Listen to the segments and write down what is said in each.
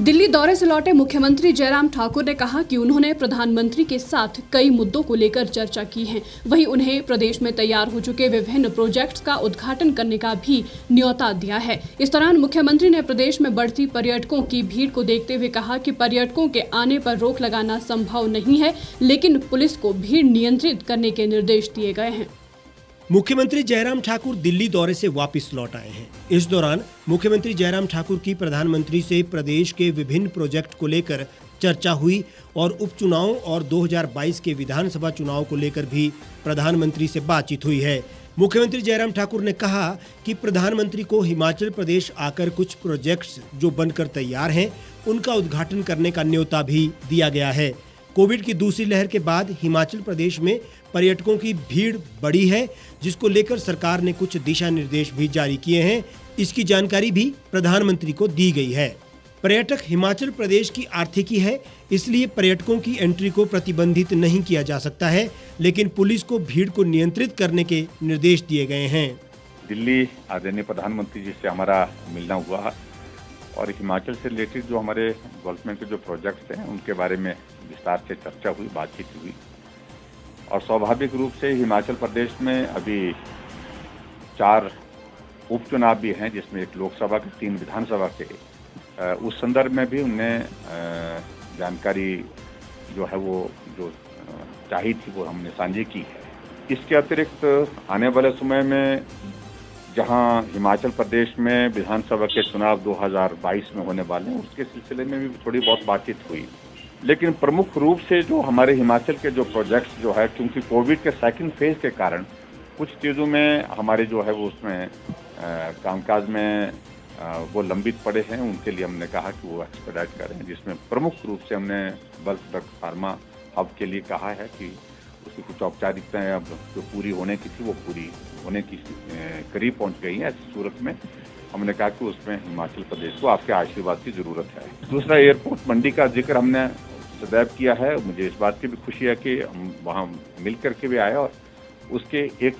दिल्ली दौरे से लौटे मुख्यमंत्री जयराम ठाकुर ने कहा कि उन्होंने प्रधानमंत्री के साथ कई मुद्दों को लेकर चर्चा की है। वहीं उन्हें प्रदेश में तैयार हो चुके विभिन्न प्रोजेक्ट्स का उद्घाटन करने का भी न्योता दिया है। इस दौरान मुख्यमंत्री ने प्रदेश में बढ़ती पर्यटकों की भीड़ को देखते हुए कहा कि पर्यटकों के आने पर रोक लगाना संभव नहीं है, लेकिन पुलिस को भीड़ नियंत्रित करने के निर्देश दिए गए हैं। मुख्यमंत्री जयराम ठाकुर दिल्ली दौरे से वापस लौट आए हैं। इस दौरान मुख्यमंत्री जयराम ठाकुर की प्रधानमंत्री से प्रदेश के विभिन्न प्रोजेक्ट को लेकर चर्चा हुई और उपचुनाव और 2022 के विधानसभा चुनाव को लेकर भी प्रधानमंत्री से बातचीत हुई है। मुख्यमंत्री जयराम ठाकुर ने कहा कि प्रधानमंत्री को हिमाचल प्रदेश आकर कुछ प्रोजेक्ट्स जो बनकर तैयार हैं, उनका उद्घाटन करने का न्योता भी दिया गया है। कोविड की दूसरी लहर के बाद हिमाचल प्रदेश में पर्यटकों की भीड़ बढ़ी है, जिसको लेकर सरकार ने कुछ दिशा निर्देश भी जारी किए हैं। इसकी जानकारी भी प्रधानमंत्री को दी गई है। पर्यटक हिमाचल प्रदेश की आर्थिकी है, इसलिए पर्यटकों की एंट्री को प्रतिबंधित नहीं किया जा सकता है, लेकिन पुलिस को भीड़ को नियंत्रित करने के निर्देश दिए गए हैं। दिल्ली आदरणीय प्रधानमंत्री जी से हमारा मिलना हुआ और हिमाचल से रिलेटेड जो हमारे डेवलपमेंट के जो प्रोजेक्ट्स हैं उनके बारे में विस्तार से चर्चा हुई, बातचीत हुई। और स्वाभाविक रूप से हिमाचल प्रदेश में अभी 4 उपचुनाव भी हैं, जिसमें एक लोकसभा के 3 विधानसभा के। उस संदर्भ में भी उन्हें जानकारी जो है वो जो चाहिए थी वो हमने साझी की है। इसके अतिरिक्त आने वाले समय में जहां हिमाचल प्रदेश में विधानसभा के चुनाव 2022 में होने वाले हैं, उसके सिलसिले में भी थोड़ी बहुत बातचीत हुई। लेकिन प्रमुख रूप से जो हमारे हिमाचल के जो प्रोजेक्ट्स जो है, क्योंकि कोविड के सेकंड फेज के कारण कुछ चीज़ों में हमारे जो है वो उसमें कामकाज में वो लंबित पड़े हैं, उनके लिए हमने कहा कि वो एक्सपेडाइट करें, जिसमें प्रमुख रूप से हमने बल्क ड्रग फार्मा हब के लिए कहा है कि उसकी कुछ औपचारिकताएं अब जो पूरी होने की थी वो पूरी होने की करीब पहुंच गई है। ऐसी सूरत में हमने कहा कि उसमें हिमाचल प्रदेश को आपके आशीर्वाद की ज़रूरत है। दूसरा, एयरपोर्ट मंडी का जिक्र हमने सदैव किया है। मुझे इस बात की भी खुशी है कि हम वहाँ मिल करके भी आए और उसके एक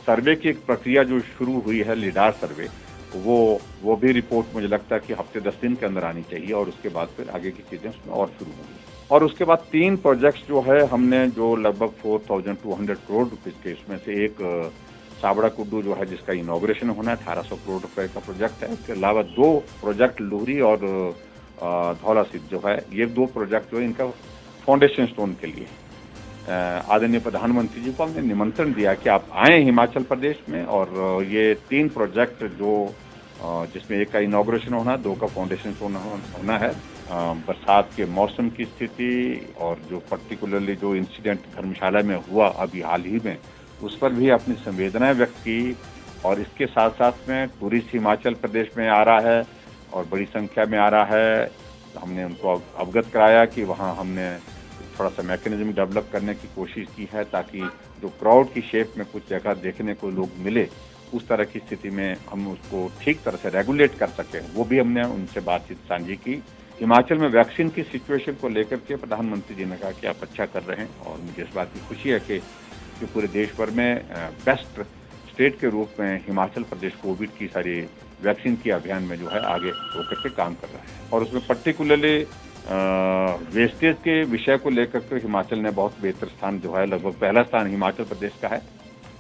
सर्वे की एक प्रक्रिया जो शुरू हुई है, लीडार सर्वे, वो भी रिपोर्ट मुझे लगता है कि हफ्ते 10 दिन के अंदर आनी चाहिए और उसके बाद फिर आगे की चीज़ें उसमें और शुरू होंगी। और उसके बाद 3 प्रोजेक्ट्स जो है हमने जो लगभग 4200 करोड़ रुपये के, इसमें से एक साबड़ा कुड्डू जो है जिसका इनॉग्रेशन होना है, 1800 करोड़ रुपए का प्रोजेक्ट है। इसके अलावा 2 प्रोजेक्ट लुहरी और धौला सिद्ध जो है, ये 2 प्रोजेक्ट जो है इनका फाउंडेशन स्टोन के लिए आदरणीय प्रधानमंत्री जी को हमने निमंत्रण दिया कि आप आएँ हिमाचल प्रदेश में। और ये 3 प्रोजेक्ट जो जिसमें एक का इनॉग्रेशन होना, 2 का फाउंडेशन स्टोन होना है। बरसात के मौसम की स्थिति और जो पर्टिकुलरली जो इंसिडेंट धर्मशाला में हुआ अभी हाल ही में, उस पर भी अपनी संवेदनाएं व्यक्त की। और इसके साथ साथ में टूरिस्ट हिमाचल प्रदेश में आ रहा है और बड़ी संख्या में आ रहा है। हमने उनको अवगत कराया कि वहाँ हमने थोड़ा सा मैकेनिज्म डेवलप करने की कोशिश की है, ताकि जो क्राउड की शेप में कुछ जगह देखने को लोग मिले, उस तरह की स्थिति में हम उसको ठीक तरह से रेगुलेट कर सकें। वो भी हमने उनसे बातचीत साझी की। हिमाचल में वैक्सीन की सिचुएशन को लेकर के प्रधानमंत्री जी ने कहा कि आप अच्छा कर रहे हैं और मुझे इस बात की खुशी है कि पूरे देश भर में बेस्ट स्टेट के रूप में हिमाचल प्रदेश कोविड की सारी वैक्सीन की अभियान में जो है आगे होकर के काम कर रहा है। और उसमें पर्टिकुलरली वेस्टेज के विषय को लेकर के हिमाचल ने बहुत बेहतर स्थान जो है, लगभग पहला स्थान हिमाचल प्रदेश का है।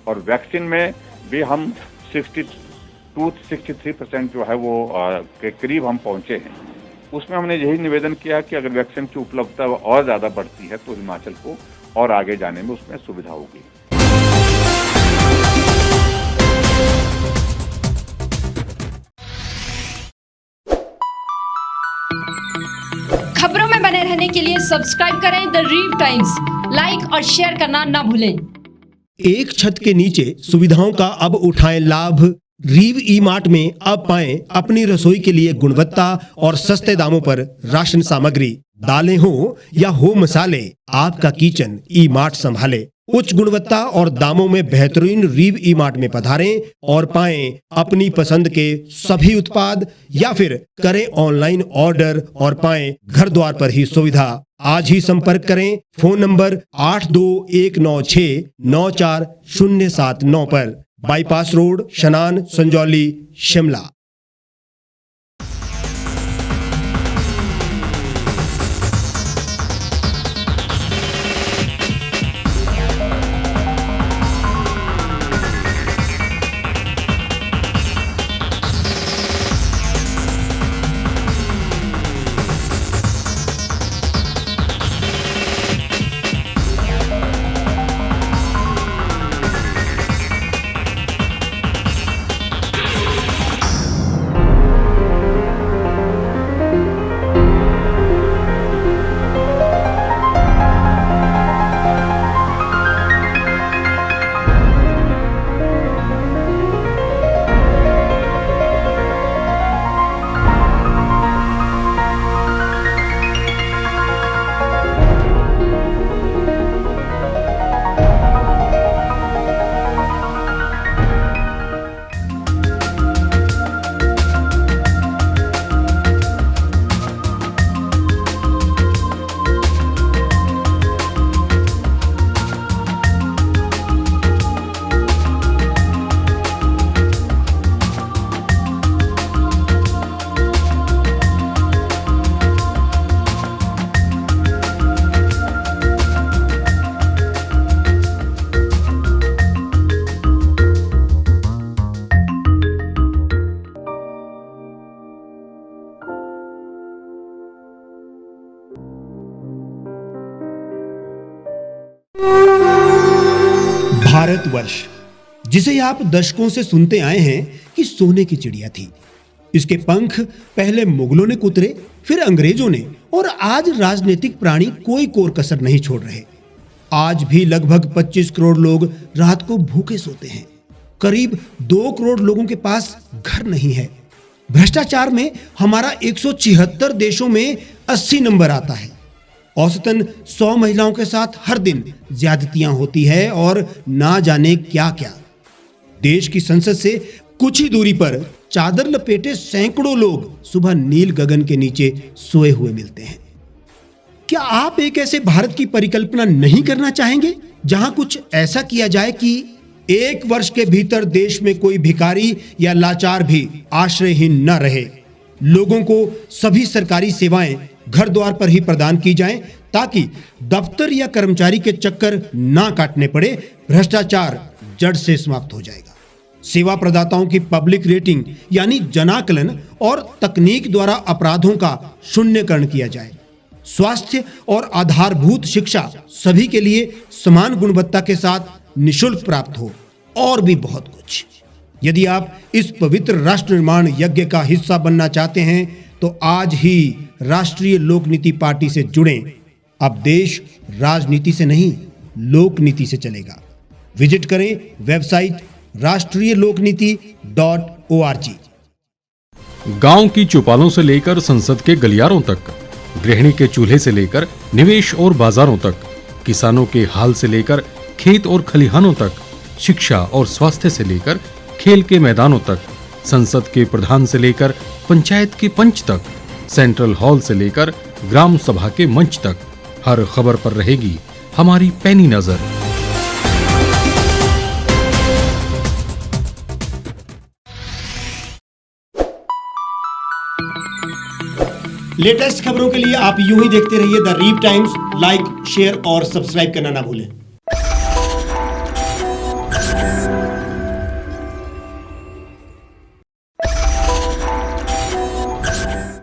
और वैक्सीन में भी हम 62-63% जो है वो के करीब हम पहुंचे हैं। उसमें हमने यही निवेदन किया कि अगर वैक्सीन की उपलब्धता और ज़्यादा बढ़ती है तो हिमाचल को और आगे जाने में उसमें सुविधा होगी। खबरों में बने रहने के लिए सब्सक्राइब करें द रीव टाइम्स, लाइक और शेयर करना ना भूलें। एक छत के नीचे सुविधाओं का अब उठाएं लाभ। रीव ई मार्ट में अब पाएं अपनी रसोई के लिए गुणवत्ता और सस्ते दामों पर राशन सामग्री। दालें हो या हो मसाले, आपका किचन ई मार्ट संभाले। उच्च गुणवत्ता और दामों में बेहतरीन रीव ई मार्ट में पधारें और पाएं अपनी पसंद के सभी उत्पाद, या फिर करें ऑनलाइन ऑर्डर और पाएं घर द्वार पर ही सुविधा। आज ही संपर्क करें फोन नंबर 8219694079 पर, बाईपास रोड, शनान, संजौली, शिमला। भारतवर्ष, जिसे आप दशकों से सुनते आए हैं कि सोने की चिड़िया थी। इसके पंख पहले मुगलों ने कुतरे, फिर अंग्रेजों ने, और आज राजनीतिक प्राणी कोई कोर कसर नहीं छोड़ रहे। आज भी लगभग 25 करोड़ लोग रात को भूखे सोते हैं। करीब 2 करोड़ लोगों के पास घर नहीं है। भ्रष्टाचार में हमारा 176 देशों में 80 नंबर आता है। औसतन 100 महिलाओं के साथ हर दिन ज्यादतियां होती है और ना जाने क्या क्या। देश की संसद से कुछ ही दूरी पर चादर लपेटे सैकड़ों लोग सुबह नील गगन के नीचे सोए हुए मिलते हैं। क्या आप एक ऐसे भारत की परिकल्पना नहीं करना चाहेंगे जहां कुछ ऐसा किया जाए कि 1 वर्ष के भीतर देश में कोई भिखारी या लाचार भी आश्रयहीन न रहे? लोगों को सभी सरकारी सेवाएं घर द्वार पर ही प्रदान की जाएं ताकि दफ्तर या कर्मचारी के चक्कर ना काटने पड़े। भ्रष्टाचार जड़ से समाप्त हो जाएगा। सेवा प्रदाताओं की पब्लिक रेटिंग यानी जनाकलन और तकनीक द्वारा अपराधों का शून्यकरण किया जाए। स्वास्थ्य और आधारभूत शिक्षा सभी के लिए समान गुणवत्ता के साथ निशुल्क प्राप्त हो, और भी बहुत कुछ। यदि आप इस पवित्र राष्ट्र निर्माण यज्ञ का हिस्सा बनना चाहते हैं तो आज ही राष्ट्रीय लोक नीति पार्टी से जुड़ें। अब देश राजनीति से नहीं, लोक नीति से चलेगा। विजिट करें वेबसाइट rashtriyalokniti.org। गांव की चौपालों से लेकर संसद के गलियारों तक, गृहिणी के चूल्हे से लेकर निवेश और बाजारों तक, किसानों के हाल से लेकर खेत और खलिहानों तक, शिक्षा और स्वास्थ्य से लेकर खेल के मैदानों तक, संसद के प्रधान से लेकर पंचायत के पंच तक, सेंट्रल हॉल से लेकर ग्राम सभा के मंच तक, हर खबर पर रहेगी हमारी पैनी नजर। लेटेस्ट खबरों के लिए आप यूं ही देखते रहिए the reap times. Like, share और सब्सक्राइब करना ना भूलें।